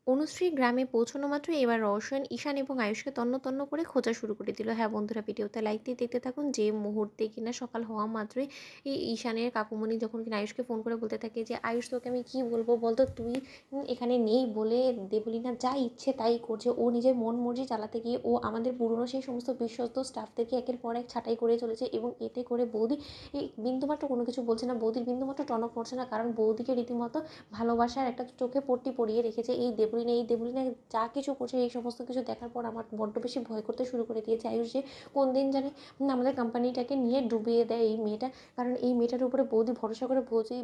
অনুশ্রী গ্রামে পৌঁছানো মাত্রই এবার রওশন, ঈশান এবং আয়ুষকে তন্ন তন্ন করে খোঁজা শুরু করে দিল। হ্যাঁ বন্ধুরা, ভিডিওতে লাইক দিয়ে দেখতে থাকুন। যে মুহূর্তে কিনা সকাল হওয়া মাত্রই ঈশানের কাকুমণি যখন কিনা আয়ুষকে ফোন করে বলতে থাকে যে আয়ুষ, তোকে আমি কী বলবো বলতো, তুই এখানে নেই বলে দেবলীনা যা ইচ্ছে তাই করছে। ও নিজের মন মর্জি চালাতে গিয়ে ও আমাদের পুরনো সেই সমস্ত বিশ্বস্ত স্টাফদেরকে একের পর এক ছাঁটাই করে চলেছে, এবং এতে করে বৌদি এই বিন্দুমাত্র কোনো কিছু বলছে না, বৌদির বিন্দুমাত্র টনক পড়ছে না, কারণ বৌদিকে রীতিমতো ভালোবাসার একটা চোখে পট্টি পরিয়ে রেখেছে এই দেবলিনা যা কিছু করছে এই সমস্ত কিছু দেখার পর আমার বড্ড বেশি ভয় করতে শুরু করে দিয়েছে আয়ুষ, যে কোন দিন জানে আমাদের কোম্পানিটাকে নিয়ে ডুবিয়ে দেয় এই মেয়েটা। কারণ এই মেয়েটার উপরে বৌদি ভরসা করে,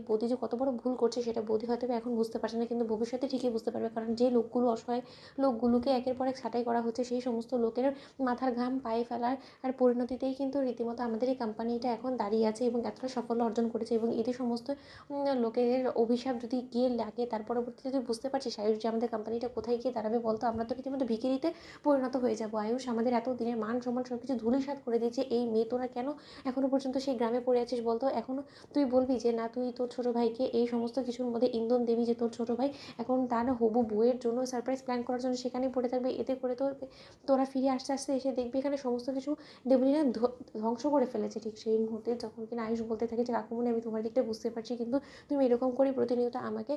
বৌদি যে কত বড় ভুল করছে সেটা বৌদি হয়তো এখন বুঝতে পারছে না, কিন্তু ভবিষ্যতে ঠিকই বুঝতে পারবে। কারণ যে লোকগুলো অসহায় লোকগুলোকে একের পর এক ছাঁটাই করা হচ্ছে, সেই সমস্ত লোকের মাথার ঘাম পায়ে ফেলার আর পরিণতিতেই কিন্তু রীতিমতো আমাদের এই কোম্পানিটা এখন দাঁড়িয়ে আছে এবং এতটা সাফল্য অর্জন করেছে। এবং এদের সমস্ত লোকের অভিশাপ যদি গিয়ে লাগে, তার পরবর্তীতে তুই বুঝতে পারছিস আয়ুষ যে আমাদের কোম্পানিটা কোথায় গিয়ে দাঁড়াবে বলতো? আমরা তো রীতিমতো ভিখিরিতে পরিণত হয়ে যাবো। আয়ুষ, আমাদের এত দিনের মান সম্মান সব কিছু ধূলিসাৎ করে দিয়েছে এই মেয়ে। তোরা কেন এখনো পর্যন্ত সেই গ্রামে পড়ে আছিস বলতো? এখনো তুই বলবি যে না, তুই তোর ছোটো ভাইকে এই সমস্ত কিছুর মধ্যে ইন্ধন দিবি, যে তোর ছোটো ভাই এখন তার হবু বউয়ের জন্য সারপ্রাইজ প্ল্যান করার জন্য সেখানেই পড়ে থাকবে। এতে করে তোরা ফিরে আস্তে আস্তে এসে দেখবি এখানে সমস্ত কিছু দেবলীনা ধ্বংস করে ফেলেছে। ঠিক সেই মুহূর্তে যখন কিনা আয়ুষ বলতে থাকে যে কাকুমনি, আমি তোমার দিকটা বুঝতে পারছি, কিন্তু তুমি এরকম করে প্রতিনিয়ত আমাকে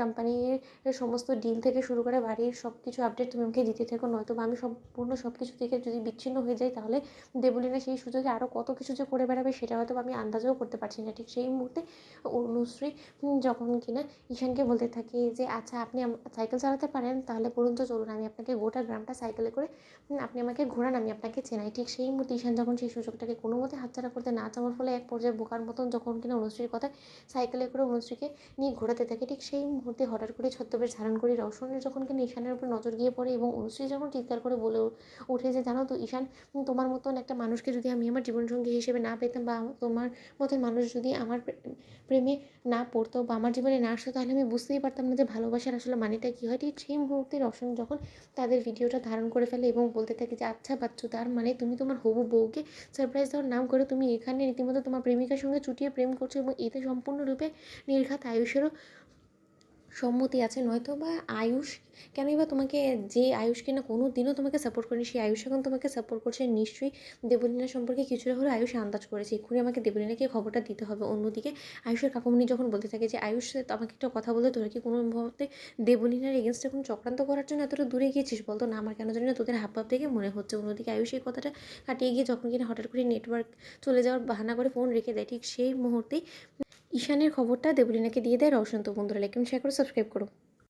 কোম্পানির সমস্ত ডিল থেকে শুরু করে বাড়ির সব কিছু আপডেট তুমি আমাকে দিতে থাকো, নয়তো বা আমি সম্পূর্ণ সব কিছু থেকে যদি বিচ্ছিন্ন হয়ে যাই, তাহলে দেবলীনা সেই সুযোগে আরও কত কিছু যে করে বেড়াবে সেটা হয়তো আমি আন্দাজও করতে পারছি না। ঠিক সেই মুহূর্তে অনুশ্রী যখন কিনা ঈশানকে বলতে থাকে যে আচ্ছা, আপনি সাইকেল চালাতে পারেন, তাহলে বলুন তো চলুন, আমি আপনাকে গোটা গ্রামটা সাইকেলে করে আপনি আমাকে ঘোরান, আমি আপনাকে চেনাই। ঠিক সেই মুহূর্তে ঈশান যখন সেই সুযোগটাকে কোনো মতে হাতছাড়া করতে না চাওয়ার ফলে এক পর্যায়ে বোকার মতন যখন কিনা অনুশ্রীর কথায় সাইকেলে করে অনুশ্রীকে নিয়ে ঘোরাতে থাকে, ঠিক সেই মুহূর্তে হঠাৎ করে ছদ্মবেশ ধারণ করে রওশনের যখন কিনা ঈশানের উপর নজর গিয়ে পড়ে, এবং অনুশ্রী যখন চিৎকার করে বলে ওঠে যে জানো তো ঈশান, তোমার মতন একটা মানুষকে যদি আমি আমার জীবনসঙ্গী হিসেবে না পেতাম, বা তোমার মতন মানুষ যদি আমার প্রেমে না পড়তো বা আমার জীবনে না আসতো, তাহলে আমি বুঝতেই পারতাম না যে ভালোবাসার আসলে মানেটা কী হয়। ঠিক সেই মুহূর্তে রওশন যখন তাদের ভিডিওটা ধারণ করে ফেলে এবং বলতে থাকে যে আচ্ছা বাচ্চু, তার মানে তুমি তোমার হবু বউকে সারপ্রাইজ দেওয়ার নাম করে তুমি এখানে রীতিমতো তোমার প্রেমিকার সঙ্গে চুটিয়ে প্রেম করছো, এবং এতে সম্পূর্ণরূপে নির্ঘাত আয়ুষেরও সম্মতি আছে। নয়তো বা আয়ুষ কেনই বা তোমাকে, যে আয়ুষ কিনা কোনো দিনও তোমাকে সাপোর্ট করেনি, সেই আয়ুষ এখন তোমাকে সাপোর্ট করছে। নিশ্চয়ই দেবলীনা সম্পর্কে কিছুটা হলেও আয়ুষ আন্দাজ করেছে। এক্ষুনি আমাকে দেবলীনাকে খবরটা দিতে হবে। অন্যদিকে আয়ুষের কাকুমণি যখন বলতে থাকে যে আয়ুষ, আমাকে একটা কথা বলতে, তোরা কি কোনো মুহূর্তে দেবলীনার এগেনস্টে কোনো চক্রান্ত করার জন্য এতটা দূরে গিয়েছিস বলতো? না, আমার কেন জানি না তোদের হাবভাব দেখে মনে হচ্ছে। অন্যদিকে আয়ুষ এই কথাটা কাটিয়ে গিয়ে যখন কিনা হঠাৎ করে নেটওয়ার্ক চলে যাওয়ার বাহানা করে ফোন রেখে দেয়, ঠিক সেই মুহূর্তেই ঈশানের খবরটা দেবলীনাকে দিয়ে দেয় রওশন। তো বন্ধুরা, লাইক, শেয়ার করো, সাবস্ক্রাইব করো।